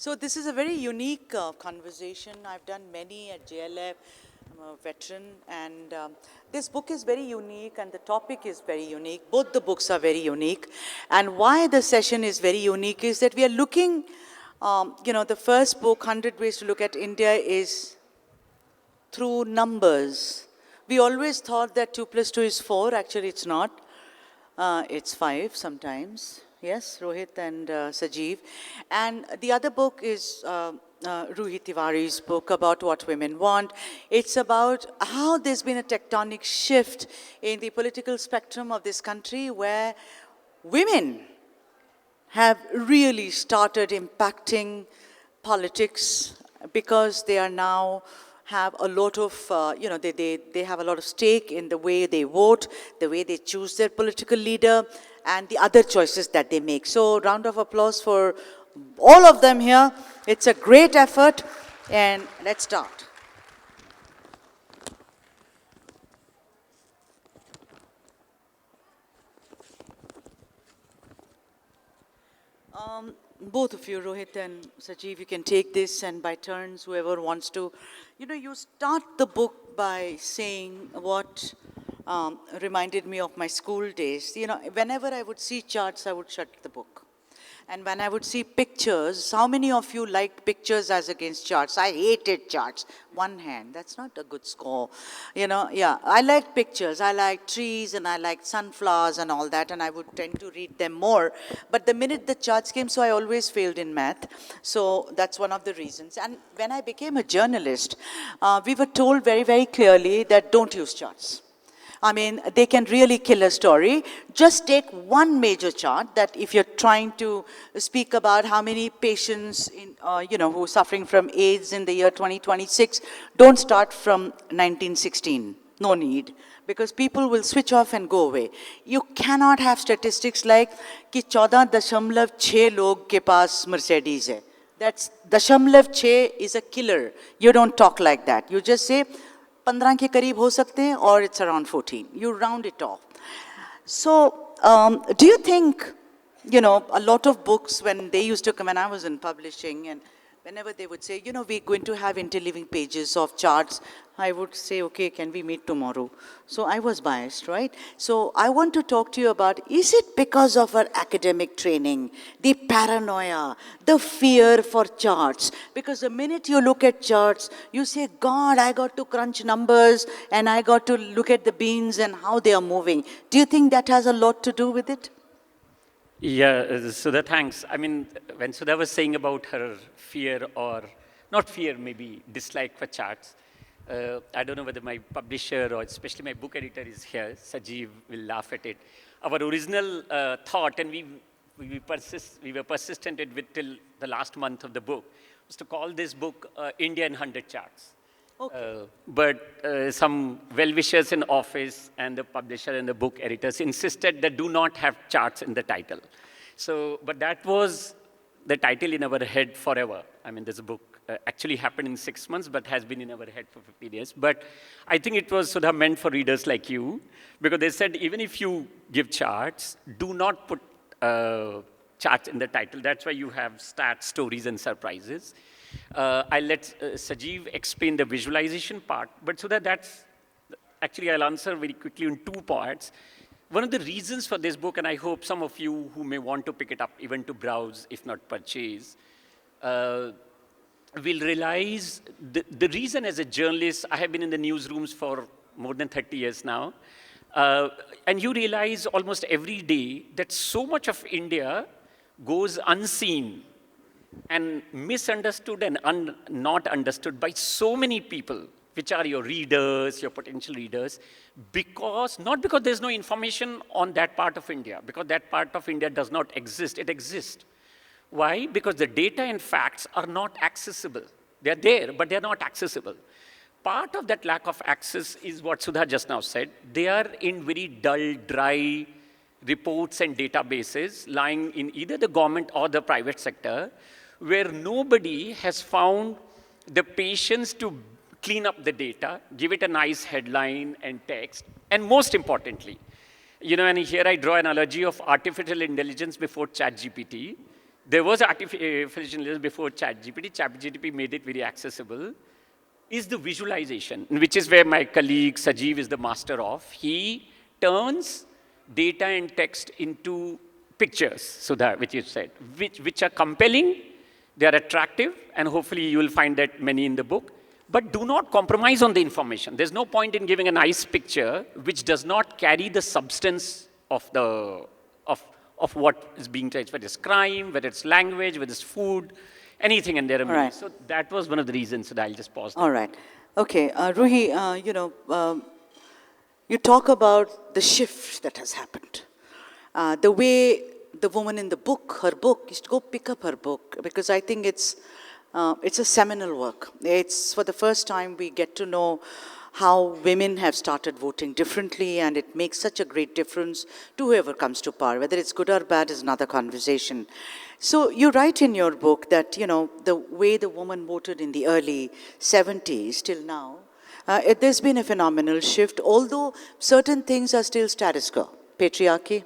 So this is a very unique conversation. I've done many at JLF. I'm a veteran, and this book is very unique, and the topic is very unique. Both the books are very unique, and why the session is very unique is that we are looking. The first book, 100 Ways to Look at India, is through numbers. We always thought that 2 plus 2 is 4. Actually, it's not. It's 5 sometimes. Yes, Rohit and Sajeev. And the other book is Ruhi Tiwari's book about what women want. It's about how there's been a tectonic shift in the political spectrum of this country where women have really started impacting politics because they are now have a lot of, they have a lot of stake in the way they vote, the way they choose their political leader, and the other choices that they make. So round of applause for all of them here. It's a great effort, and let's start. Both of you, Rohit and Sajeev, you can take this, and by turns, whoever wants to. You start the book by saying what reminded me of my school days. Whenever I would see charts, I would shut the book. And when I would see pictures, how many of you liked pictures as against charts? I hated charts. One hand, that's not a good score. I liked pictures. I liked trees and I liked sunflowers and all that, and I would tend to read them more. But the minute the charts came, so I always failed in math. So that's one of the reasons. And when I became a journalist, we were told very, very clearly that don't use charts. I mean, they can really kill a story. Just take one major chart that if you're trying to speak about how many patients who are suffering from AIDS in the year 2026, don't start from 1916. No need. Because people will switch off and go away. You cannot have statistics like कि 14.6 log के पास Mercedes है. That's 0.6 is a killer. You don't talk like that. You just say 15 के करीब हो सकते हैं, or it's around 14. You round it off. So, do you think, a lot of books, when they used to come, when I was in publishing, and whenever they would say, we're going to have interleaving pages of charts, I would say, okay, can we meet tomorrow? So I was biased, right? So I want to talk to you about, is it because of our academic training, the paranoia, the fear for charts? Because the minute you look at charts, you say, God, I got to crunch numbers and I got to look at the beans and how they are moving. Do you think that has a lot to do with it? Yeah, Sudha, thanks. I mean, when Sudha was saying about her fear or, not fear, maybe dislike for charts, I don't know whether my publisher or especially my book editor is here, Sajeev will laugh at it. Our original thought, and we were persistent with till the last month of the book, was to call this book India in 100 Charts. Okay. But some well-wishers in office and the publisher and the book editors insisted that do not have charts in the title. So, but that was the title in our head forever. I mean, this book actually happened in 6 months, but has been in our head for 15 years. But I think it was sort of meant for readers like you, because they said, even if you give charts, do not put charts in the title. That's why you have stats, stories, and surprises. I'll let Sajeev explain the visualization part, but so that's, actually I'll answer very quickly in 2 parts. One of the reasons for this book, and I hope some of you who may want to pick it up, even to browse, if not purchase, will realize the reason as a journalist, I have been in the newsrooms for more than 30 years now, and you realize almost every day that so much of India goes unseen and misunderstood and not understood by so many people, which are your readers, your potential readers, not because there's no information on that part of India, because that part of India does not exist, it exists. Why? Because the data and facts are not accessible. They're there, but they're not accessible. Part of that lack of access is what Sudha just now said. They are in very dull, dry reports and databases lying in either the government or the private sector, where nobody has found the patience to clean up the data, give it a nice headline and text, and most importantly, and here I draw an analogy of artificial intelligence before ChatGPT. there was artificial intelligence before ChatGPT. ChatGPT made it very accessible. Is the visualization, which is where my colleague Sajeev is the master of. He turns data and text into pictures, Sudha, which you said, which are compelling, they are attractive, and hopefully you will find that many in the book. But do not compromise on the information. There's no point in giving a nice picture which does not carry the substance of what is being touched, whether it's crime, whether it's language, whether it's food, anything in there. Right. So that was one of the reasons that I'll just pause there. All right. Okay, Ruhi, you talk about the shift that has happened. The way the woman in the book, her book, you should go pick up her book because I think it's a seminal work. It's for the first time we get to know how women have started voting differently, and it makes such a great difference to whoever comes to power. Whether it's good or bad is another conversation. So you write in your book that, the way the woman voted in the early 70s till now, there's been a phenomenal shift, although certain things are still status quo. Patriarchy,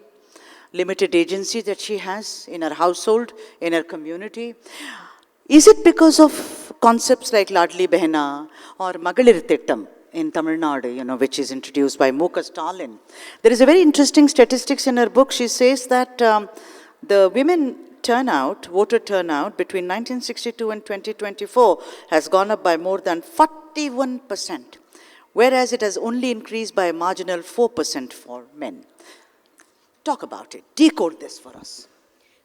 limited agency that she has in her household, in her community. Is it because of concepts like Ladli Behna or Magalir Tittam in Tamil Nadu, which is introduced by Muka Stalin? There is a very interesting statistics in her book. She says that the women voter turnout between 1962 and 2024 has gone up by more than 41%, whereas it has only increased by a marginal 4% for men. Talk about it. Decode this for us.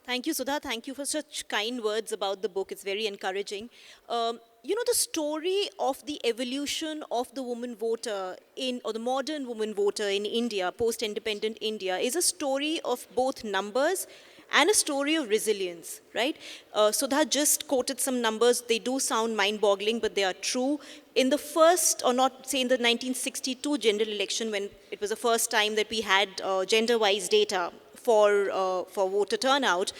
Thank you, Sudha. Thank you for such kind words about the book. It's very encouraging. The story of the evolution of the woman voter or the modern woman voter in India, post-independent India, is a story of both numbers and a story of resilience, right? Sudha just quoted some numbers. They do sound mind-boggling, but they are true. In the first, or not say in the 1962 general election, when it was the first time that we had gender-wise data for voter turnout,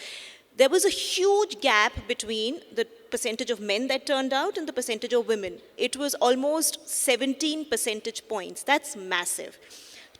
there was a huge gap between the percentage of men that turned out and the percentage of women. It was almost 17 percentage points. That's massive.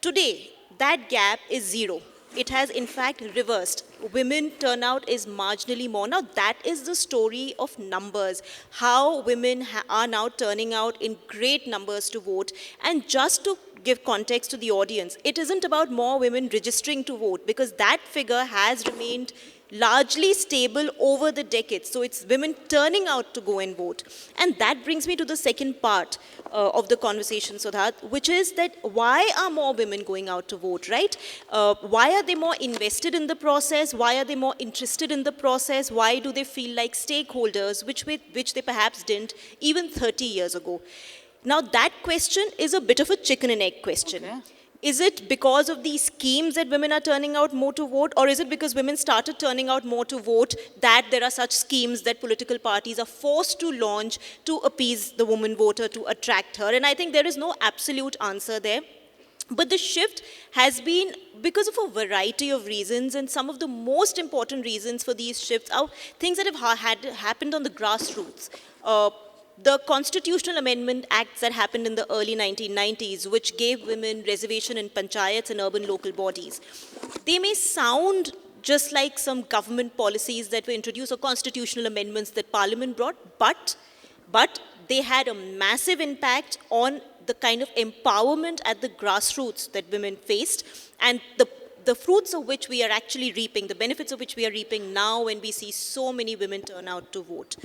Today, that gap is zero. It has in fact reversed. Women turnout is marginally more. Now that is the story of numbers, how women are now turning out in great numbers to vote. And just to give context to the audience, it isn't about more women registering to vote, because that figure has remained largely stable over the decades. So it's women turning out to go and vote. And that brings me to the second part of the conversation, Sudha, which is that why are more women going out to vote, right? Why are they more invested in the process? Why are they more interested in the process? Why do they feel like stakeholders, which they perhaps didn't even 30 years ago? Now that question is a bit of a chicken and egg question. Okay. Is it because of these schemes that women are turning out more to vote, or is it because women started turning out more to vote that there are such schemes that political parties are forced to launch to appease the woman voter, to attract her? And I think there is no absolute answer there. But the shift has been because of a variety of reasons, and some of the most important reasons for these shifts are things that have happened on the grassroots. The constitutional amendment acts that happened in the early 1990s, which gave women reservation in panchayats and urban local bodies. They may sound just like some government policies that were introduced or constitutional amendments that Parliament brought, but they had a massive impact on the kind of empowerment at the grassroots that women faced, and the fruits of which we are actually reaping, the benefits of which we are reaping now when we see so many women turn out to vote.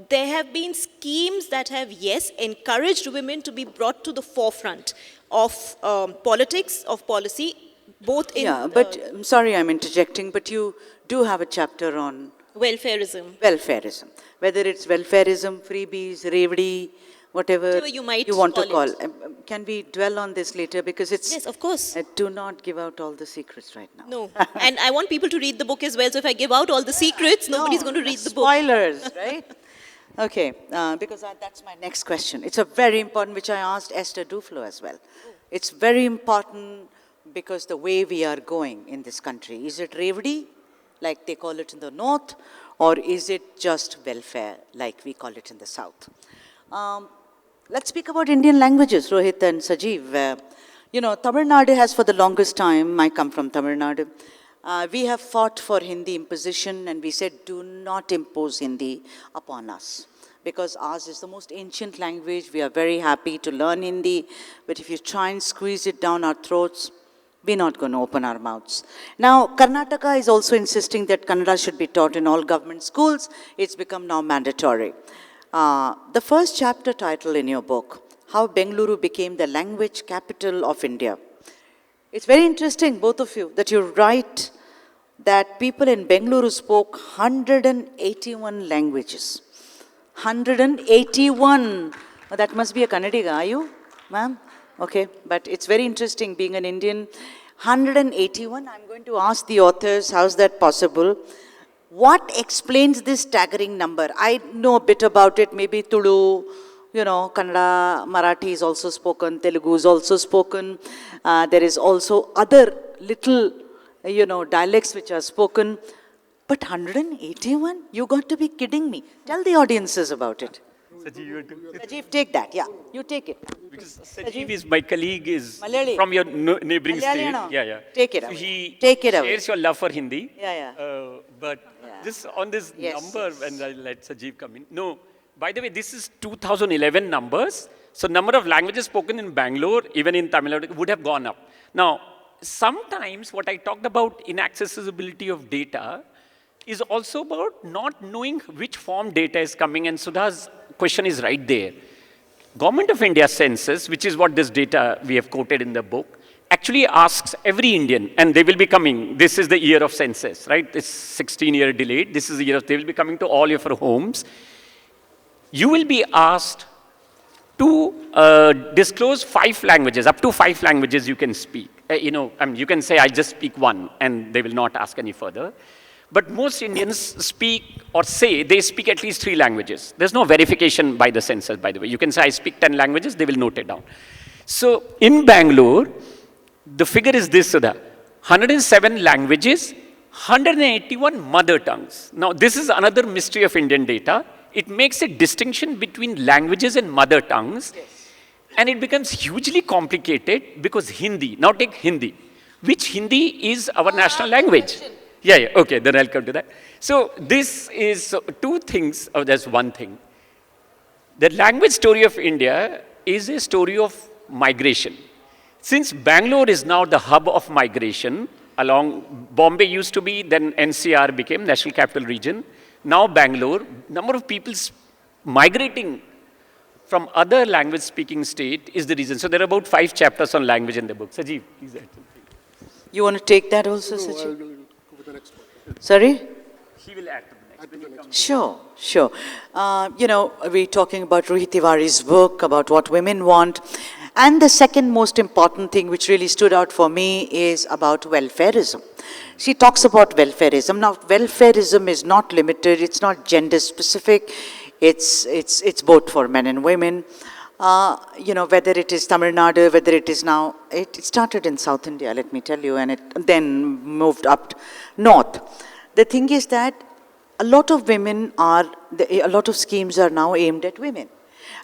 There have been schemes that have, yes, encouraged women to be brought to the forefront of politics, of policy, both in... Yeah, but I'm sorry I'm interjecting, but you do have a chapter on... welfareism. Welfareism. Whether it's welfareism, freebies, revdi, whatever you want to call. Can we dwell on this later? Because it's... Yes, of course. Do not give out all the secrets right now. No. And I want people to read the book as well. So if I give out all the secrets, nobody's going to read the book. Spoilers, right? Okay, because that's my next question. It's a very important, which I asked Esther Duflo as well. It's very important because the way we are going in this country, is it revdi, like they call it in the north, or is it just welfare, like we call it in the south? Let's speak about Indian languages, Rohit and Sajeev. Tamil Nadu has for the longest time, I come from Tamil Nadu, We have fought for Hindi imposition and we said, do not impose Hindi upon us. Because ours is the most ancient language. We are very happy to learn Hindi. But if you try and squeeze it down our throats, we're not going to open our mouths. Now, Karnataka is also insisting that Kannada should be taught in all government schools. It's become now mandatory. The first chapter title in your book, How Bengaluru Became the Language Capital of India. It's very interesting, both of you, that you write that people in Bengaluru spoke 181 languages. 181. Oh, that must be a Kannadiga, are you, ma'am? Okay, but it's very interesting being an Indian. 181, I'm going to ask the authors, how's that possible? What explains this staggering number? I know a bit about it, maybe Tulu, Kannada, Marathi is also spoken, Telugu is also spoken. There is also other little, dialects which are spoken. But 181? You got to be kidding me. Tell the audiences about it. Sajeev, take that. Yeah, you take it. Because Sajeev is my colleague, is Malayali. from your neighboring state. Malayali, Yeah. Take it So away. he Take it away. shares your love for Hindi. Yeah. But Yeah. this on this Yes, number, yes. and I'll let Sajeev come in. No, by the way, this is 2011 numbers. So number of languages spoken in Bangalore, even in Tamil Nadu, would have gone up. Now, sometimes what I talked about inaccessibility of data is also about not knowing which form data is coming, and Sudha's question is right there. Government of India census, which is what this data we have quoted in the book, actually asks every Indian, and they will be coming, this is the year of census, right? It's 16-year delayed. This is the year of, they will be coming to all your homes. You will be asked to disclose 5 languages, up to 5 languages you can speak. You can say, I just speak one, and they will not ask any further. But most Indians speak or say they speak at least 3 languages. There's no verification by the census, by the way. You can say, I speak 10 languages, they will note it down. So in Bangalore, the figure is this, Sudha. 107 languages, 181 mother tongues. Now, this is another mystery of Indian data. It makes a distinction between languages and mother tongues. Yes. And it becomes hugely complicated because Hindi, now take Hindi. Which Hindi is our national language? Yeah, okay, then I'll come to that. So this is 2 things, there's one thing. The language story of India is a story of migration. Since Bangalore is now the hub of migration, along Bombay used to be, then NCR became National Capital Region. Now Bangalore, number of people migrating from other language speaking state is the reason. So there are about 5 chapters on language in the book. Sajeev, please add something. You want to take that also, No, Sajeev? I'll go with the next one. Sorry? He will add to the next. Sure. We're talking about Ruhi Tiwari's book, about what women want. And the second most important thing which really stood out for me is about welfareism. She talks about welfareism. Now, welfareism is not limited, it's not gender specific, it's both for men and women. Whether it is Tamil Nadu, whether it is now, it started in South India, let me tell you, and it then moved up north. The thing is that a lot of a lot of schemes are now aimed at women.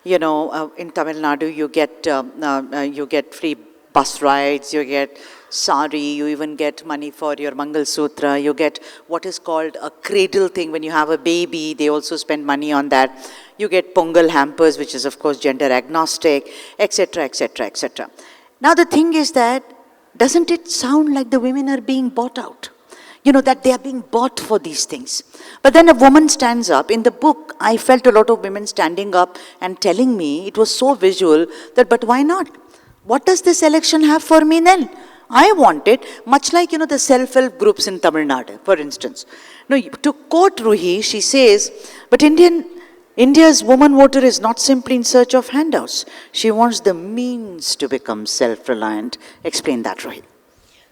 In Tamil Nadu, you get free bus rides, you get sari, you even get money for your Mangal Sutra, you get what is called a cradle thing. When you have a baby, they also spend money on that. You get Pongal hampers, which is of course gender agnostic, etc., etc., etc. Now the thing is that, doesn't it sound like the women are being bought out? That they are being bought for these things. But then a woman stands up. In the book, I felt a lot of women standing up and telling me, it was so visual, that but why not? What does this election have for me then? I want it, much like, the self-help groups in Tamil Nadu, for instance. No, to quote Ruhi, she says, but India's woman voter is not simply in search of handouts. She wants the means to become self-reliant. Explain that, Ruhi.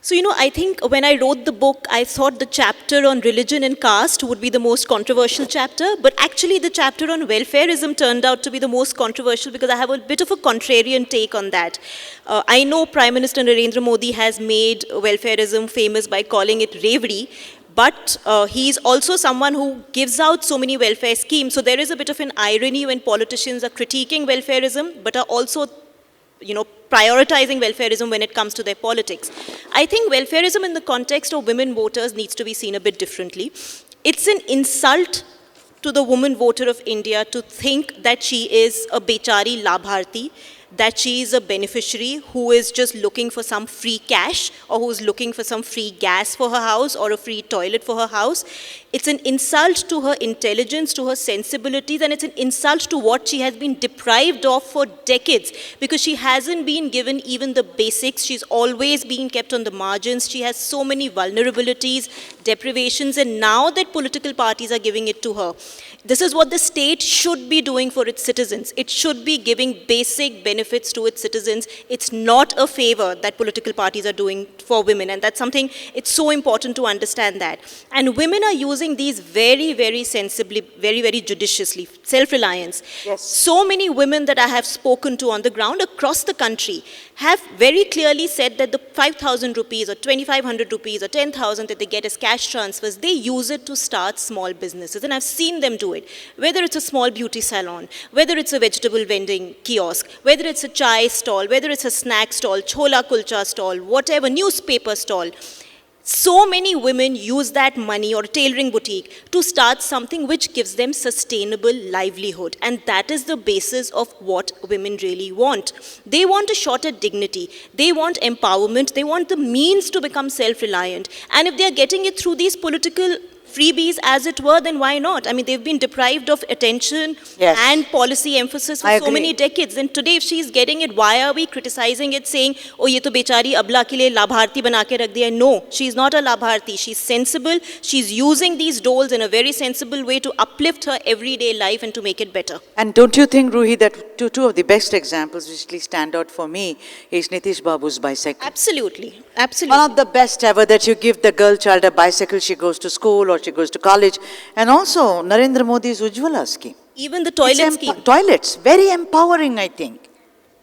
So, I think when I wrote the book, I thought the chapter on religion and caste would be the most controversial chapter, but actually the chapter on welfareism turned out to be the most controversial because I have a bit of a contrarian take on that. I know Prime Minister Narendra Modi has made welfareism famous by calling it reverie, but he's also someone who gives out so many welfare schemes. So there is a bit of an irony when politicians are critiquing welfareism, but are also prioritizing welfareism when it comes to their politics. I think welfareism in the context of women voters needs to be seen a bit differently. It's an insult to the woman voter of India to think that she is a bechari labharti, that she is a beneficiary who is just looking for some free cash or who is looking for some free gas for her house or a free toilet for her house. It's an insult to her intelligence, to her sensibilities, and it's an insult to what she has been deprived of for decades because she hasn't been given even the basics. She's always been kept on the margins. She has so many vulnerabilities, deprivations, and now that political parties are giving it to her. This is what the state should be doing for its citizens. It should be giving basic benefits to its citizens. It's not a favor that political parties are doing for women, and that's something, it's so important to understand that. And women are using these very, very sensibly, very, very judiciously. Self-reliance. Yes. So many women that I have spoken to on the ground across the country have very clearly said that the 5,000 rupees or 2,500 rupees or 10,000 that they get as cash transfers, they use it to start small businesses. And I've seen them do it. Whether it's a small beauty salon, whether it's a vegetable vending kiosk, whether it's a chai stall, whether it's a snack stall, chola kulcha stall, whatever, newspaper stall. So many women use that money or tailoring boutique to start something which gives them sustainable livelihood. And that is the basis of what women really want. They want a shot at dignity. They want empowerment. They want the means to become self-reliant. And if they are getting it through these political freebies, as it were, then why not? I mean, they've been deprived of attention Yes. and policy emphasis for I so many agree. decades. And today, if she's getting it, why are we criticizing it, saying, oh, ye to bechari abla ke liye labharti bana ke rakh diya? No, she's not a labharti. She's sensible. She's using these doles in a very sensible way to uplift her everyday life and to make it better. And don't you think, Ruhi, that two of the best examples which really stand out for me is Nitish Babu's bicycle? Absolutely. Absolutely. One of the best ever, that you give the girl child a bicycle, she goes to school or she goes to college. And also Narendra Modi's Ujjwala scheme. Even the It's toilet scheme. Toilets, very empowering, I think.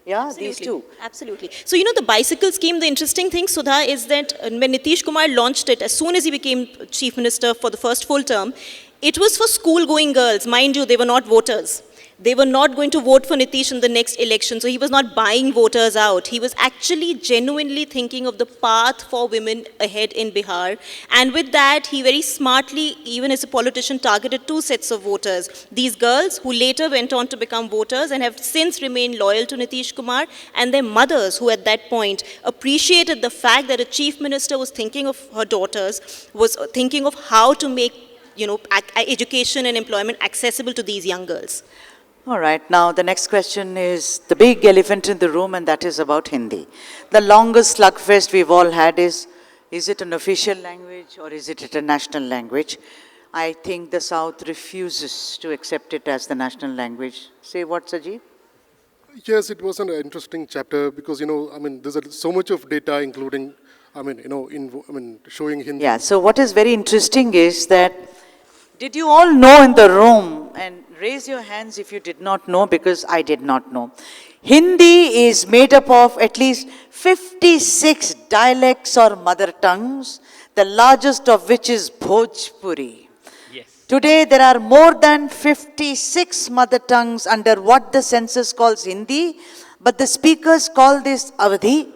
Yeah, these two. Absolutely. So, the bicycle scheme, the interesting thing, Sudha, is that when Nitish Kumar launched it, as soon as he became chief minister for the first full term, it was for school-going girls. Mind you, they were not voters. They were not going to vote for Nitish in the next election, so he was not buying voters out. He was actually genuinely thinking of the path for women ahead in Bihar. And with that, he very smartly, even as a politician, targeted two sets of voters. These girls who later went on to become voters and have since remained loyal to Nitish Kumar, and their mothers who at that point appreciated the fact that a chief minister was thinking of her daughters, was thinking of how to make education and employment accessible to these young girls. All right, now the next question is the big elephant in the room, and that is about Hindi. The longest slugfest we've all had is it an official language or is it a national language? I think the South refuses to accept it as the national language. Say what, Sajeev? Yes, it was an interesting chapter because, there's so much of data, including, showing Hindi. Yeah, so what is very interesting is that, did you all know in the room, and raise your hands if you did not know, because I did not know. Hindi is made up of at least 56 dialects or mother tongues, the largest of which is Bhojpuri. Yes. Today there are more than 56 mother tongues under what the census calls Hindi, but the speakers call this Awadhi,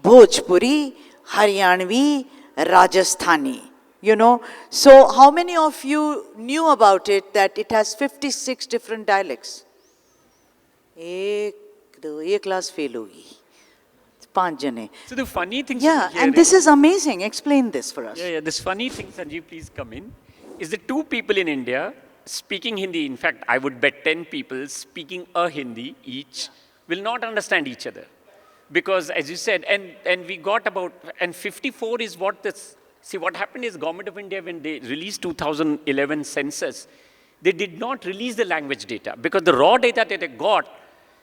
Bhojpuri, Haryanvi, Rajasthani. So how many of you knew about it, that it has 56 different dialects? Ek class fail hogi. 5 jane. So the funny thing Yeah, here and this is amazing. Explain this for us. Yeah, this funny thing, Sanjeev, please come in, is that two people in India speaking Hindi, in fact, I would bet 10 people speaking a Hindi each will not understand each other. Because as you said, and we got about, and 54 is what this, see what happened is Government of India, when they released 2011 census, they did not release the language data because the raw data that they got,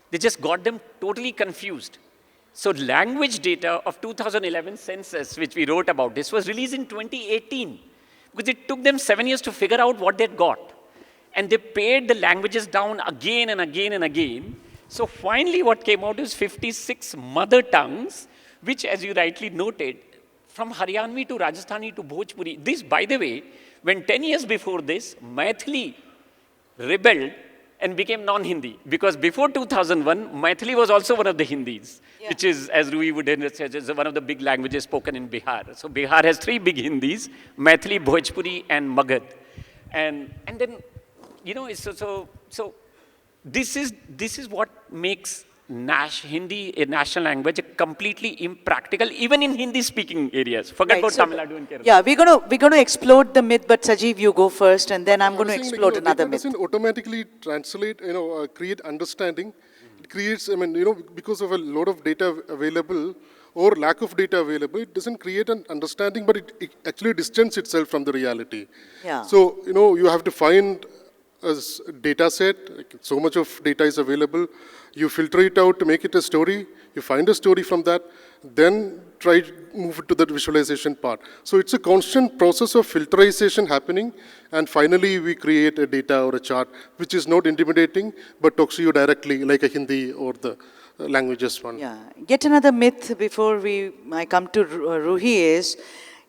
they just got them totally confused. So language data of 2011 census, which we wrote about, this was released in 2018 because it took them 7 years to figure out what they'd got. And they pared the languages down again and again and again. So finally what came out is 56 mother tongues, which, as you rightly noted, from Haryanvi to Rajasthani to Bhojpuri. This, by the way, when 10 years before this, Maithili rebelled and became non-Hindi. Because before 2001, Maithili was also one of the Hindis, which is, as Rui would say, is one of the big languages spoken in Bihar. So Bihar has three big Hindis, Maithili, Bhojpuri, and Magad. And then, so this is what makes Hindi a national language completely impractical, even in Hindi-speaking areas. Forget about Tamil Nadu and Kerala. Yeah, we're going to explode the myth, but Sajeev, you go first, and then I'm going to explode another data myth. doesn't automatically translate, create understanding. It creates, because of a lot of data available or lack of data available, it doesn't create an understanding, but it actually distances itself from the reality. Yeah. So, you have to find a data set, like so much of data is available, you filter it out to make it a story, you find a story from that, then try to move it to the visualization part. So it's a constant process of filterization happening, and finally we create a data or a chart which is not intimidating, but talks to you directly like a Hindi or the languages one. Yeah. Yet another myth before I come to Ruhi is,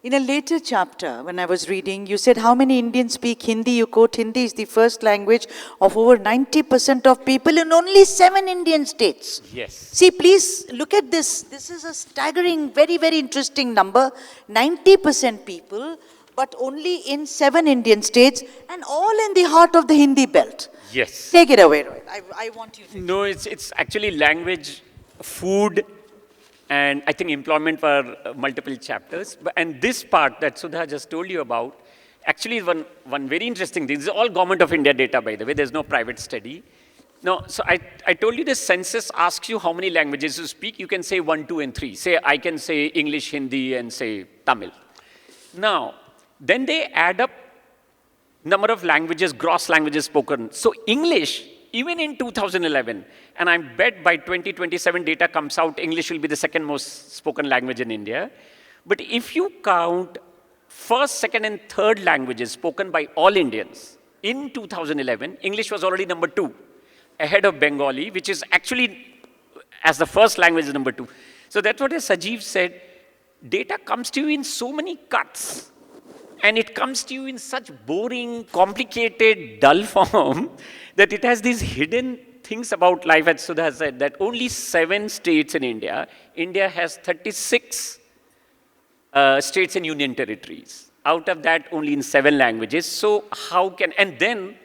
in a later chapter, when I was reading, you said how many Indians speak Hindi? You quote, Hindi is the first language of over 90% of people in only 7 Indian states. Yes. See, please look at this. This is a staggering, very, very interesting number. 90% people, but only in 7 Indian states, and all in the heart of the Hindi belt. Yes. Take it away, Rohit. I want you to. No, it's actually language, food, and I think employment for multiple chapters. And this part that Sudha just told you about, actually is one very interesting thing. This is all Government of India data, by the way. There's no private study. No, so I told you the census asks you how many languages you speak. You can say 1, 2, and 3. Say, I can say English, Hindi, and say Tamil. Now, then they add up number of languages, gross languages spoken. So English, even in 2011, and I bet by 2027 data comes out, English will be the second most spoken language in India. But if you count first, second, and third languages spoken by all Indians, in 2011, English was already number 2, ahead of Bengali, which is actually, as the first language, is number 2. So that's what Sajeev said. Data comes to you in so many cuts. And it comes to you in such boring, complicated, dull form that it has these hidden things about life, as Sudha said, that only 7 states in India. India has 36 states and union territories. Out of that, only in 7 languages. So how can, and then,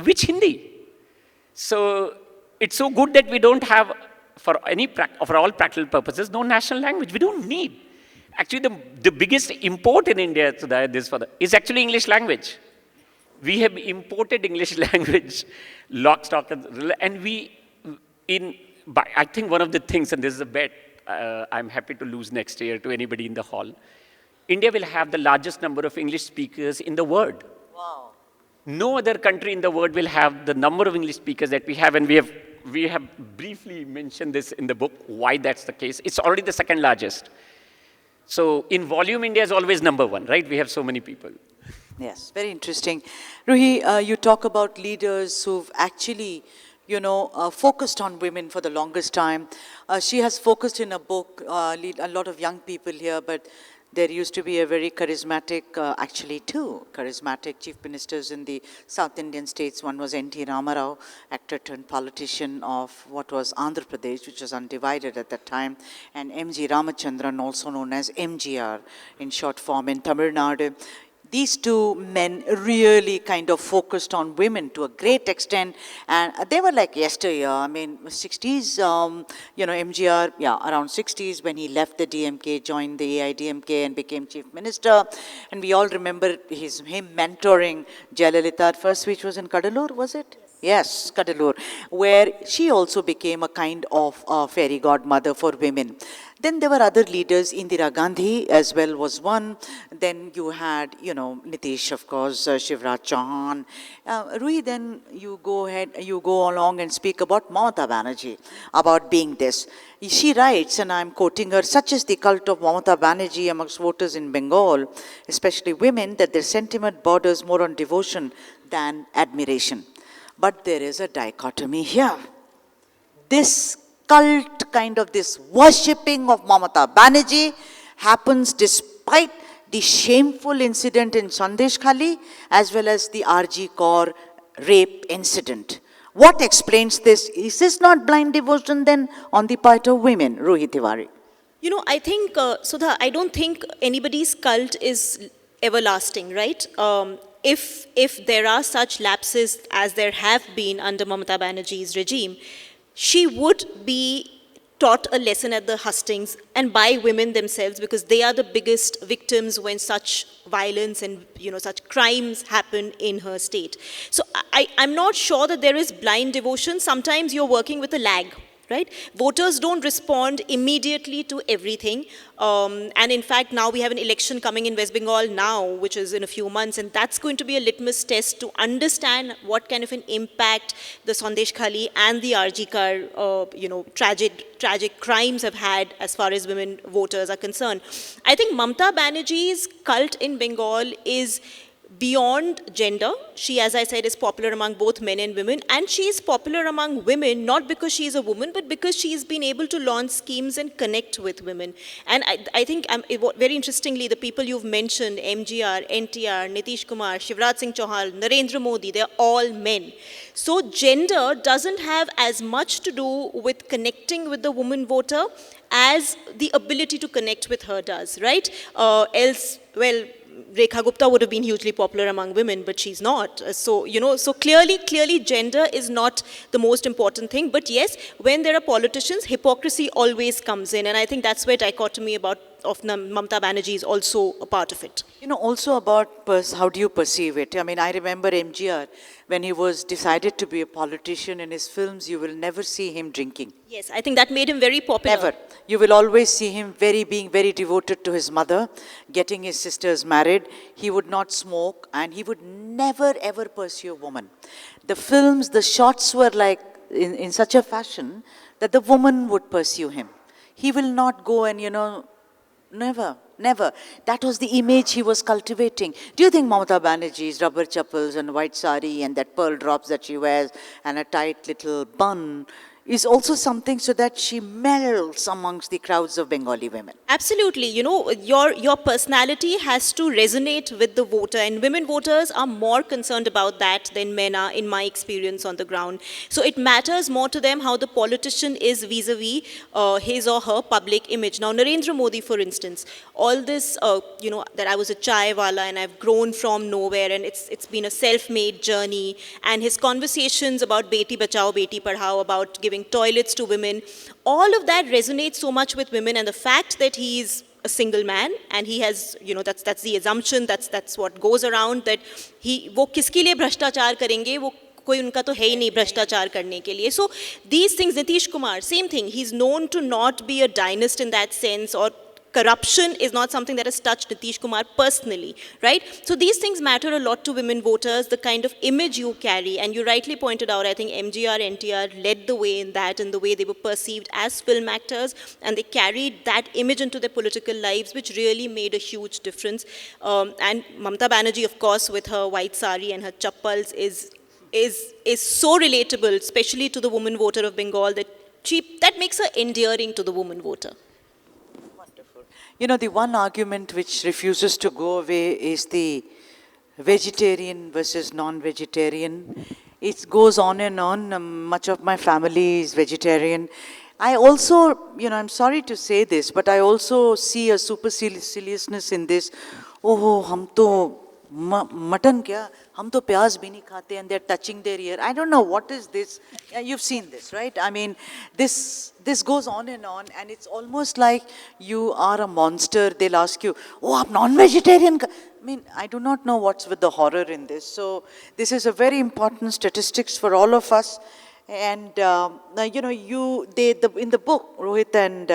which Hindi? So it's so good that we don't have, for all practical purposes, no national language. We don't need. Actually, the biggest import in India is actually English language. We have imported English language, lock, stock, and I think one of the things, and this is a bet I'm happy to lose next year to anybody in the hall, India will have the largest number of English speakers in the world. Wow. No other country in the world will have the number of English speakers that we have, and we have briefly mentioned this in the book, why that's the case. It's already the second largest. So in volume, India is always number 1, right? We have so many people. Yes, very interesting. Ruhi, you talk about leaders who've actually, focused on women for the longest time. She has focused in a book, a lot of young people here, but there used to be a very charismatic, actually 2 charismatic chief ministers in the South Indian states. One was N.T. Ramarao, actor turned politician of what was Andhra Pradesh, which was undivided at that time, and M.G. Ramachandran, also known as MGR in short form in Tamil Nadu. These 2 men really kind of focused on women to a great extent, and they were like yesteryear. I mean, 60s, MGR, around 60s when he left the DMK, joined the AIDMK and became chief minister. And we all remember him mentoring Jayalalitha at first, which was in Kadalur, was it? Yes, Kadalur, where she also became a kind of fairy godmother for women. Then there were other leaders, Indira Gandhi as well was one. Then you had, Nitish, of course, Shivraj Chauhan. Rui, then you go along and speak about Mamata Banerjee, about being this. She writes, and I'm quoting her, such is the cult of Mamata Banerjee amongst voters in Bengal, especially women, that their sentiment borders more on devotion than admiration. But there is a dichotomy here. This cult, kind of this worshipping of Mamata Banerjee happens despite the shameful incident in Sandesh Khali as well as the RG Kaur rape incident. What explains this? Is this not blind devotion then on the part of women, Rohit Tiwari? You know, I think, Sudha, I don't think anybody's cult is everlasting, right? If there are such lapses as there have been under Mamata Banerjee's regime, she would be taught a lesson at the hustings and by women themselves, because they are the biggest victims when such violence and such crimes happen in her state. So I'm not sure that there is blind devotion. Sometimes you're working with a lag, right? Voters don't respond immediately to everything. And in fact, now we have an election coming in West Bengal now, which is in a few months, and that's going to be a litmus test to understand what kind of an impact the Sandesh Khali and the RG Kar, tragic crimes have had as far as women voters are concerned. I think Mamata Banerjee's cult in Bengal is beyond gender. She, as I said, is popular among both men and women, and she is popular among women not because she is a woman, but because she has been able to launch schemes and connect with women. And I think, very interestingly, the people you've mentioned, MGR, NTR, Nitish Kumar, Shivraj Singh Chauhan, Narendra Modi, they're all men. So gender doesn't have as much to do with connecting with the woman voter as the ability to connect with her does, right? Rekha Gupta would have been hugely popular among women, but she's not. So clearly gender is not the most important thing. But yes, when there are politicians, hypocrisy always comes in. And I think that's where dichotomy of Mamata Banerjee is also a part of it. Also about how do you perceive it? I mean, I remember MGR, when he was decided to be a politician in his films, you will never see him drinking. Yes, I think that made him very popular. Never. You will always see him being very devoted to his mother, getting his sisters married. He would not smoke, and he would never ever pursue a woman. The films, the shots were like in such a fashion that the woman would pursue him. He will not go and, never. That was the image he was cultivating. Do you think Mamata Banerjee's rubber chappals and white sari and that pearl drops that she wears and a tight little bun is also something so that she melts amongst the crowds of Bengali women? Absolutely. Your personality has to resonate with the voter, and women voters are more concerned about that than men are, in my experience on the ground. So it matters more to them how the politician is vis-a-vis his or her public image. Now, Narendra Modi, for instance, all this, that I was a chai wala and I've grown from nowhere, and it's been a self-made journey, and his conversations about Beti Bachao, Beti Padhao, about giving toilets to women, all of that resonates so much with women. And the fact that he's a single man and he has, that's the assumption, that's what goes around, that वो किसके लिए भ्रष्टाचार करेंगे, वो कोई उनका तो है ही नहीं भ्रष्टाचार करने के लिए. So these things, Nitish Kumar, same thing. He's known to not be a dynast in that sense, or corruption is not something that has touched Nitish Kumar personally, right? So these things matter a lot to women voters, the kind of image you carry. And you rightly pointed out, I think MGR, NTR led the way in that, in the way they were perceived as film actors, and they carried that image into their political lives, which really made a huge difference. And Mamata Banerjee, of course, with her white sari and her chappals is so relatable, especially to the woman voter of Bengal, that makes her endearing to the woman voter. The one argument which refuses to go away is the vegetarian versus non-vegetarian. It goes on and on. Much of my family is vegetarian. I also, I'm sorry to say this, but I also see a superciliousness in this. Oh, hum to mutton kya? Hum to pyaz bhi nahi khate, and they're touching their ear. I don't know what is this. You've seen this, right? I mean, this goes on, and it's almost like you are a monster. They'll ask you, oh, aap non-vegetarian ka? I mean, I do not know what's with the horror in this. So this is a very important statistics for all of us. And, in the book, Rohit and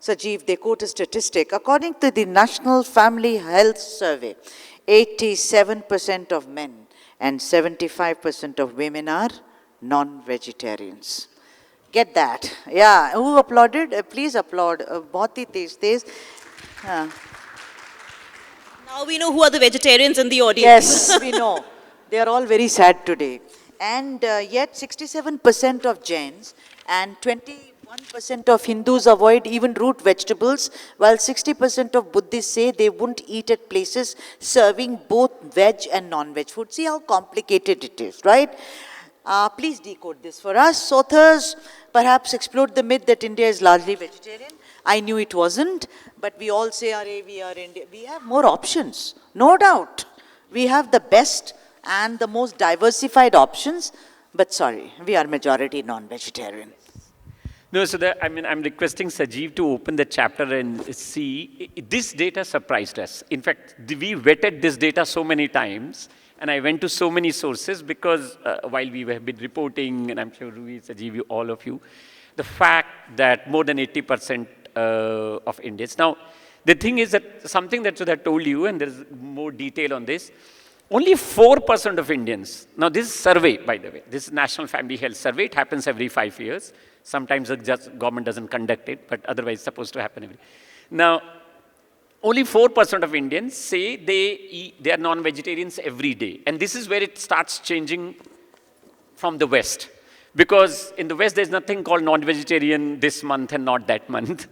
Sajeev, they quote a statistic. According to the National Family Health Survey, 87% of men and 75% of women are non-vegetarians. Get that? Yeah. Who applauded? Please applaud. बहुत ही तेज. Now we know who are the vegetarians in the audience. Yes, we know. They are all very sad today. And yet 67% of Jains and 21% of Hindus avoid even root vegetables, while 60% of Buddhists say they won't eat at places serving both veg and non-veg food. See how complicated it is, right? Please decode this for us. Authors perhaps explode the myth that India is largely vegetarian. I knew it wasn't, but we all say, "Arey, we are India." We have more options, no doubt. We have the best and the most diversified options, but sorry, we are majority non-vegetarian. No, so I'm requesting Sajeev to open the chapter and see. This data surprised us. In fact, we vetted this data so many times, and I went to so many sources because while we have been reporting, and I'm sure Rui, Sajeev, all of you, the fact that more than 80% of Indians. Now, the thing is that something that Sudha told you, and there's more detail on this, only 4% of Indians, now this is survey, by the way, this is National Family Health Survey, it happens every 5 years. Sometimes the government doesn't conduct it, but otherwise it's supposed to happen every. Now, only 4% of Indians say they are non-vegetarians every day. And this is where it starts changing from the West. Because in the West, there's nothing called non-vegetarian this month and not that month.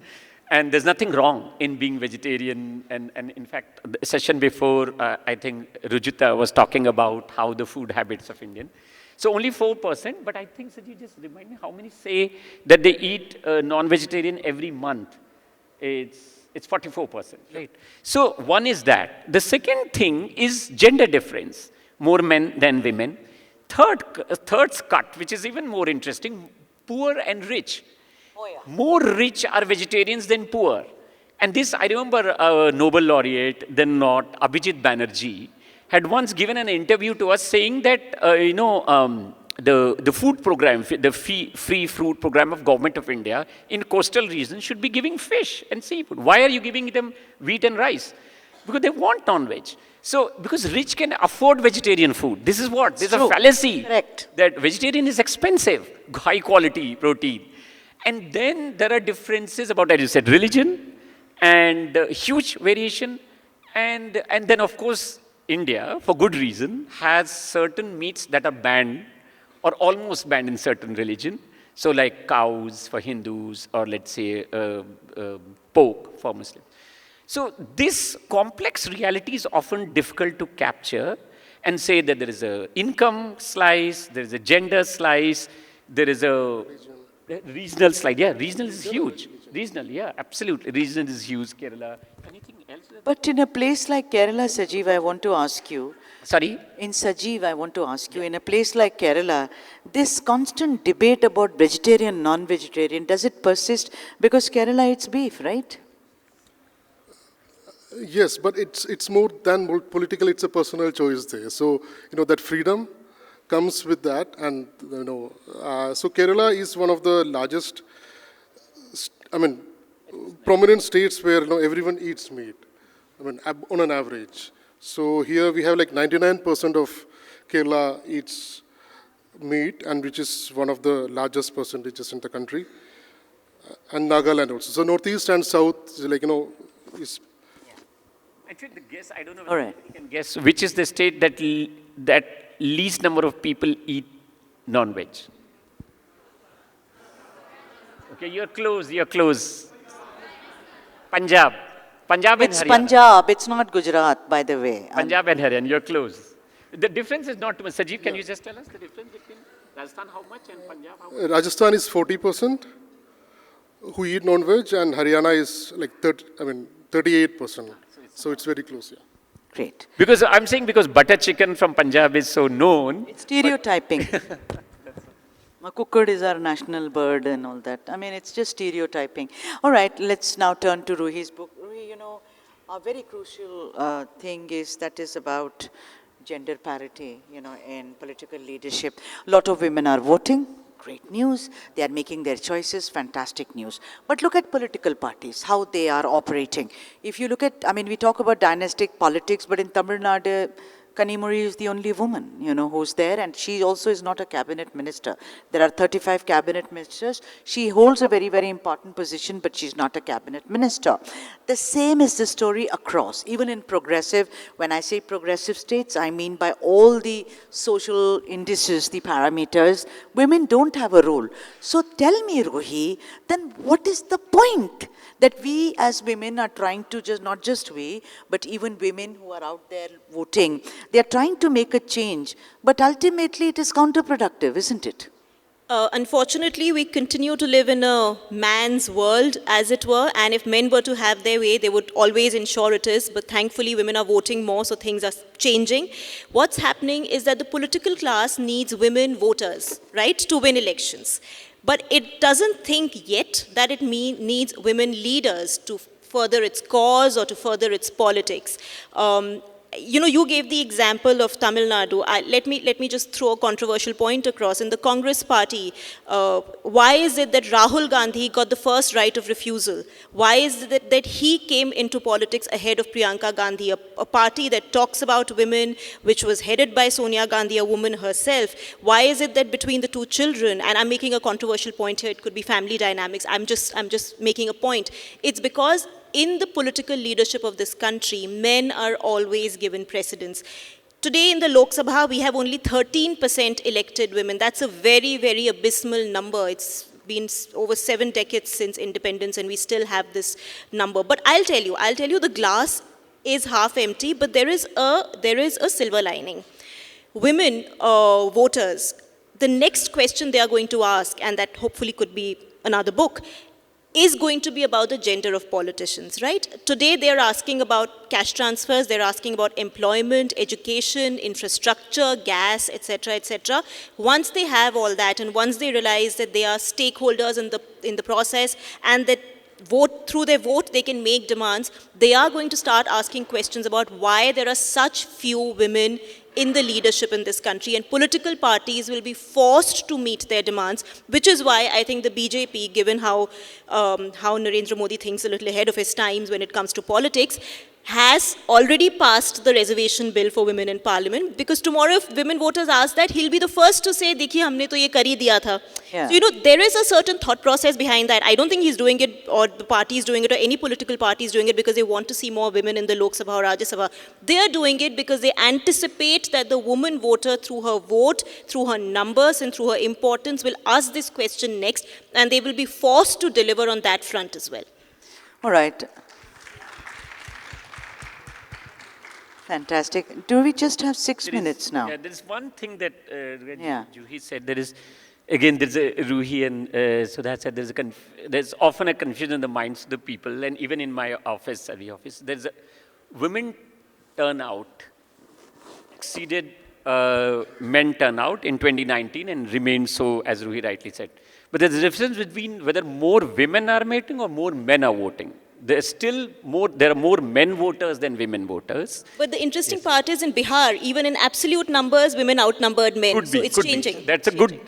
And there's nothing wrong in being vegetarian. And in fact, the session before, I think Rujuta was talking about how the food habits of Indian. So only 4%, but I think, Saji, just remind me, how many say that they eat non-vegetarian every month? It's 44%, right? So one is that. The second thing is gender difference, more men than women. Third's cut, which is even more interesting, poor and rich. Oh, yeah. More rich are vegetarians than poor. And this, I remember a Nobel laureate, then not, Abhijit Banerjee, had once given an interview to us saying that, the food program, the free fruit program of Government of India in coastal regions should be giving fish and seafood. Why are you giving them wheat and rice? Because they want non-veg. So, because rich can afford vegetarian food. This is what? There's a fallacy. Correct. That vegetarian is expensive, high quality protein. And then there are differences about, as you said, religion and huge variation. And then, of course, India, for good reason, has certain meats that are banned or almost banned in certain religion. So like cows for Hindus or let's say pork for Muslims. So this complex reality is often difficult to capture and say that there is an income slice, there is a gender slice, there is a regional slice. Yeah, regional is huge. Regional, yeah, absolutely. Regional is huge, Kerala. Anything else? But in a place like Kerala, Sajeev, I want to ask you, Sorry? in Sajeev, I want to ask you, in a place like Kerala, this constant debate about vegetarian, non-vegetarian, does it persist? Because Kerala eats beef, right? Yes, but it's more than political, it's a personal choice there. So, that freedom comes with that. And, so Kerala is one of the largest, prominent states where, everyone eats meat, on an average. So here we have like 99% of Kerala eats meat, and which is one of the largest percentages in the country. And Nagaland also. So Northeast and South, is. Actually, the guess, I don't know All whether right. you can guess, which is the state that least number of people eat non-veg? Okay, you're close. Punjab. Punjab and It's Haryana. Punjab, it's not Gujarat, by the way. Punjab and Haryana, you're close. The difference is not too much. Sajeev, can you just tell us the difference between Rajasthan how much and Punjab how much? Rajasthan is 40% who eat non-veg, and Haryana is like 38%. So it's very close, yeah. Great. Because I'm saying because butter chicken from Punjab is so known. It's stereotyping. Kukkad is our national bird and all that. I mean, it's just stereotyping. All right, let's now turn to Ruhi's book. Ruhi, a very crucial thing is about gender parity, in political leadership. A lot of women are voting. Great news. They are making their choices. Fantastic news. But look at political parties, how they are operating. If you look at, we talk about dynastic politics, but in Tamil Nadu, Kanimuri is the only woman, who's there, and she also is not a cabinet minister. There are 35 cabinet ministers. She holds a very, very important position, but she's not a cabinet minister. The same is the story across, even in progressive. When I say progressive states, I mean by all the social indices, the parameters, women don't have a role. So tell me, Ruhi, then what is the point that we as women are trying to not just we, but even women who are out there voting, They are trying to make a change, but ultimately it is counterproductive, isn't it? Unfortunately, we continue to live in a man's world, as it were, and if men were to have their way, they would always ensure it is. But thankfully, women are voting more, so things are changing. What's happening is that the political class needs women voters, right, to win elections. But it doesn't think yet that it needs women leaders to further its cause or to further its politics. You know, you gave the example of Tamil Nadu. Let me just throw a controversial point across. In the Congress party, why is it that Rahul Gandhi got the first right of refusal? Why is it that he came into politics ahead of Priyanka Gandhi, a party that talks about women, which was headed by Sonia Gandhi, a woman herself? Why is it that between the two children, and I'm making a controversial point here, it could be family dynamics, I'm just making a point. It's because in the political leadership of this country, men are always given precedence. Today in the Lok Sabha, we have only 13% elected women. That's a very, very abysmal number. It's been over 7 decades since independence, and we still have this number. But I'll tell you, the glass is half empty, but there is a silver lining. Women voters, the next question they are going to ask, and that hopefully could be another book, is going to be about the gender of politicians, right? Today they're asking about cash transfers, they're asking about employment, education, infrastructure, gas, etc., etc. Once they have all that, and once they realize that they are stakeholders in the process, and that through their vote they can make demands, they are going to start asking questions about why there are such few women in the leadership in this country, and political parties will be forced to meet their demands, which is why I think the BJP, given how Narendra Modi thinks a little ahead of his times when it comes to politics, has already passed the reservation bill for women in parliament, because tomorrow if women voters ask that, he'll be the first to say, dekhiye, humne to ye kar hi diya tha. Yeah. So, you know, there is a certain thought process behind that. I don't think he's doing it, or the party is doing it, or any political party is doing it because they want to see more women in the Lok Sabha or Rajya Sabha. They are doing it because they anticipate that the woman voter, through her vote, through her numbers, and through her importance, will ask this question next, and they will be forced to deliver on that front as well. All right. Fantastic. Do we just have 6 minutes now? Yeah, there is one thing that Yeah. Juhi said. There is, again, there's a Ruhi and Sudha said there's often a confusion in the minds of the people, and even in my office, at the office, there's a women turnout exceeded men turnout in 2019 and remains so, as Ruhi rightly said. But there's a difference between whether more women are voting or more men are voting. There are more men voters than women voters. But the interesting part is in Bihar, even in absolute numbers, women outnumbered men. Could So be, it's could be. changing. That's a good,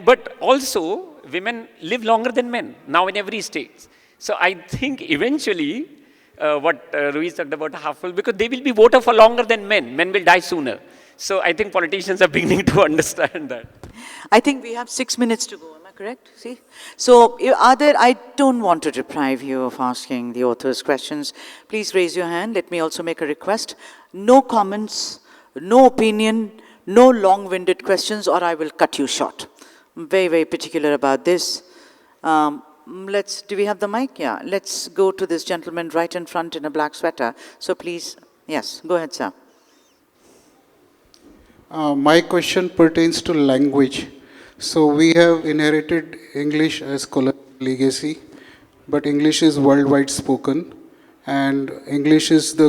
but also women live longer than men now in every state. So I think eventually, what Ruiz talked about half full, because they will be voter for longer than men. Men will die sooner. So I think politicians are beginning to understand that. I think we have 6 minutes to go. Am I correct? See? So, I don't want to deprive you of asking the authors questions. Please raise your hand. Let me also make a request. No comments, no opinion, no long-winded questions, or I will cut you short. I'm very, very particular about this. Do we have the mic? Yeah. Let's go to this gentleman right in front in a black sweater. So please, yes, go ahead, sir. My question pertains to language. So we have inherited English as colonial legacy, but English is worldwide spoken, and English is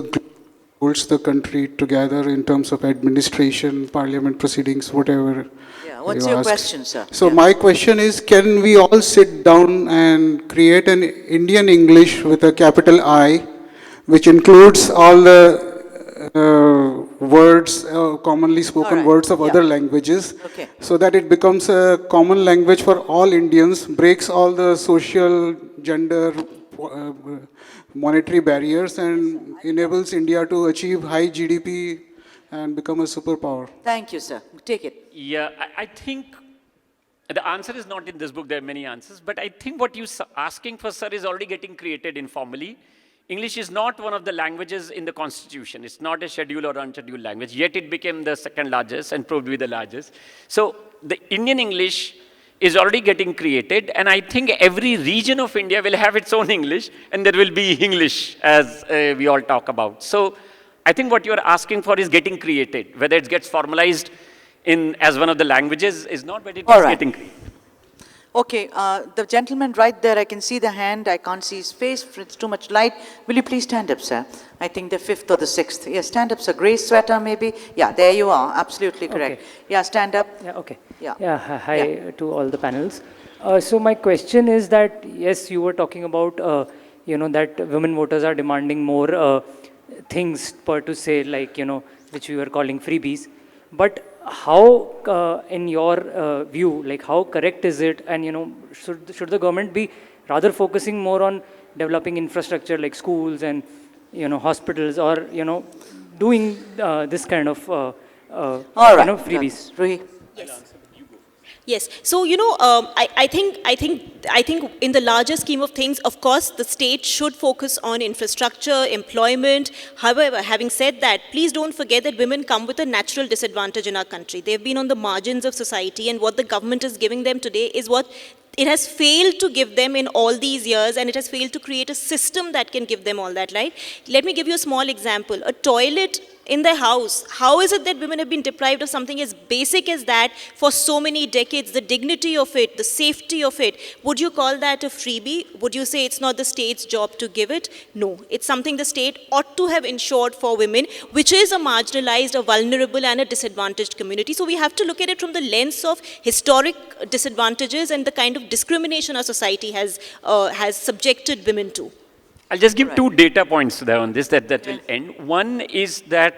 holds the country together in terms of administration, parliament proceedings, whatever. Yeah. What's you your ask. question, sir? So Yeah. my question is, can we all sit down and create an Indian English with a capital I, which includes all the words, commonly spoken right. words of Yeah. other languages, Okay. so that it becomes a common language for all Indians, breaks all the social, gender, monetary barriers, and enables India to achieve high GDP and become a superpower? Thank you, sir. Take it. Yeah, I think the answer is not in this book. There are many answers. But I think what you're asking for, sir, is already getting created informally. English is not one of the languages in the Constitution. It's not a scheduled or unscheduled language. Yet it became the second largest and probably the largest. So the Indian English is already getting created. And I think every region of India will have its own English. And there will be English, as we all talk about. So I think what you're asking for is getting created. Whether it gets formalized in as one of the languages is not, but it All is right. getting created. Okay, the gentleman right there, I can see the hand, I can't see his face, it's too much light. Will you please stand up, sir? I think the fifth or the sixth. Yes, stand up, sir. Gray sweater, maybe? Yeah, there you are, absolutely correct. Okay. Yeah, stand up. Yeah, okay. Yeah. Hi Yeah. to all the panels. So my question is that, yes, you were talking about, that women voters are demanding more things per to say, like, which we were calling freebies. But how, in your view, like how correct is it? And, should the government be rather focusing more on developing infrastructure like schools and, hospitals, or, doing this kind of, All right. freebies? Ruhi. Yes. So, I think in the larger scheme of things, of course, the state should focus on infrastructure, employment. However, having said that, please don't forget that women come with a natural disadvantage in our country. They've been on the margins of society, and what the government is giving them today is what it has failed to give them in all these years, and it has failed to create a system that can give them all that, right? Let me give you a small example. A toilet in their house. How is it that women have been deprived of something as basic as that for so many decades? The dignity of it, the safety of it. Would you call that a freebie? Would you say it's not the state's job to give it? No. It's something the state ought to have ensured for women, which is a marginalized, a vulnerable, and a disadvantaged community. So we have to look at it from the lens of historic disadvantages and the kind of discrimination our society has subjected women to. I'll just give two data points there on this that will end. One is that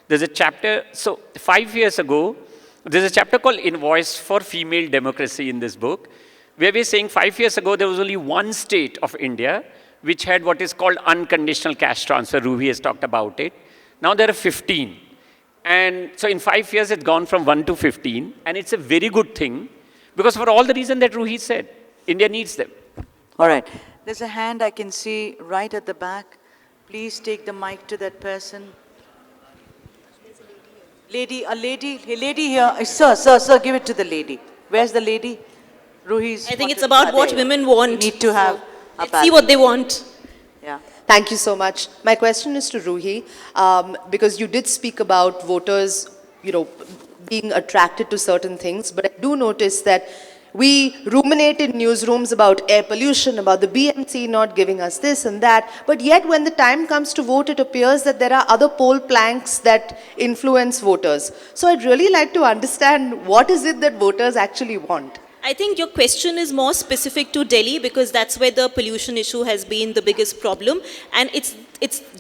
there's a chapter, so 5 years ago, there's a chapter called Invoice for Female Democracy in this book, where we're saying 5 years ago there was only one state of India which had what is called unconditional cash transfer. Ruhi has talked about it. Now there are 15. And so in 5 years it's gone from 1 to 15, and it's a very good thing because for all the reason that Ruhi said, India needs them. All right. There's a hand I can see right at the back. Please take the mic to that person. A lady here. Sir, give it to the lady. Where's the lady? Ruhi's. I think it's about what women want. We need to have a Let's see balance. what they want. Yeah. Thank you so much. My question is to Ruhi, because you did speak about voters, being attracted to certain things, but I do notice that we ruminate in newsrooms about air pollution, about the BMC not giving us this and that, but yet when the time comes to vote, it appears that there are other poll planks that influence voters. So I'd really like to understand what is it that voters actually want? I think your question is more specific to Delhi because that's where the pollution issue has been the biggest problem. And it's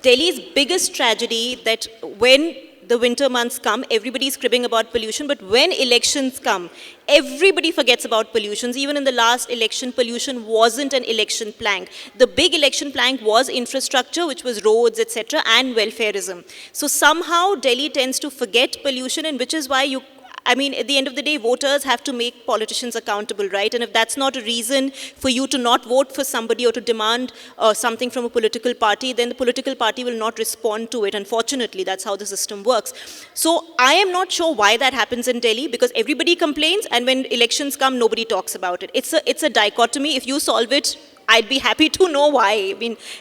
Delhi's biggest tragedy that when the winter months come, everybody's cribbing about pollution, but when elections come, everybody forgets about pollution. Even in the last election, pollution wasn't an election plank. The big election plank was infrastructure, which was roads, etc., and welfareism. So somehow Delhi tends to forget pollution, and which is why at the end of the day, voters have to make politicians accountable, right? And if that's not a reason for you to not vote for somebody or to demand something from a political party, then the political party will not respond to it. Unfortunately, that's how the system works. So I am not sure why that happens in Delhi, because everybody complains, and when elections come, nobody talks about it. It's a dichotomy. If you solve it, I'd be happy to know why.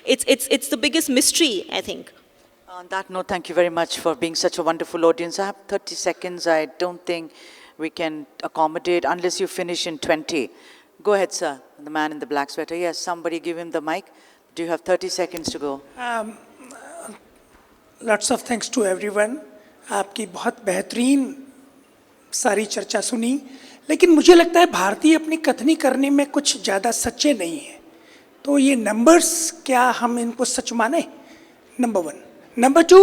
It's the biggest mystery, I think. On that note, thank you very much for being such a wonderful audience. I have 30 seconds. I don't think we can accommodate unless you finish in 20. Go ahead, sir. The man in the black sweater. Yes, somebody give him the mic. Do you have 30 seconds to go? Lots of thanks to everyone. आपकी बहुत बेहतरीन सारी चर्चा सुनी, लेकिन मुझे लगता है भारतीय अपनी कथनी करने में कुछ ज़्यादा सच्चे नहीं हैं। तो ये नंबर्स क्या हम इनको सच माने? नंबर 1. नंबर 2,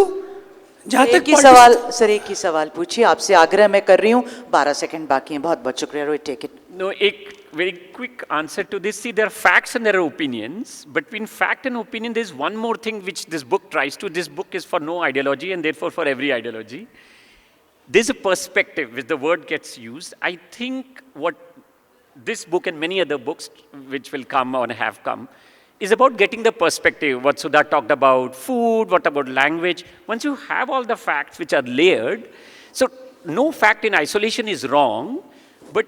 जहाँ तक एक ही सवाल पूछिए, आपसे आग्रह मैं कर रही हूँ, 12 सेकंड बाकी हैं, बहुत बहुत शुक्रिया, Rohit, take it. No, a very quick answer to this. See, there are facts and there are opinions. But between fact and opinion, there's one more thing which this book tries to. This book is for no ideology and therefore for every ideology. There's a perspective which the word gets used. I think what this book and many other books which will come or have come is about getting the perspective, what Sudha talked about, food, what about language. Once you have all the facts which are layered, so no fact in isolation is wrong, but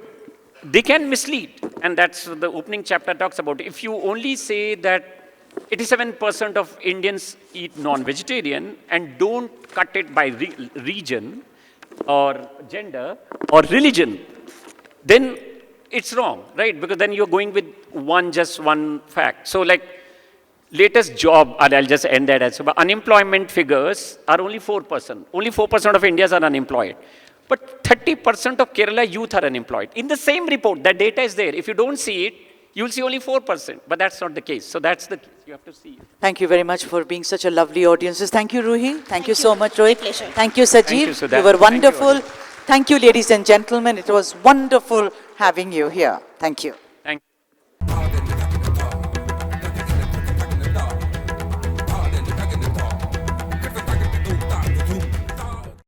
they can mislead. And that's the opening chapter talks about. If you only say that 87% of Indians eat non-vegetarian and don't cut it by region or gender or religion, then it's wrong, right? Because then you're going with just one fact. So like latest job, and I'll just end that as well. Unemployment figures are only 4%. Only 4% of Indians are unemployed. But 30% of Kerala youth are unemployed. In the same report, that data is there. If you don't see it, you will see only 4%, but that's not the case. So that's the case. You have to see it. Thank you very much for being such a lovely audience. Thank you, Ruhi. Thank you so much, Rohit. pleasure. Thank you, Sajeev. Thank you, Sudha. You were Thank you, wonderful. Thank you, ladies and gentlemen. It was wonderful having you here. Thank you.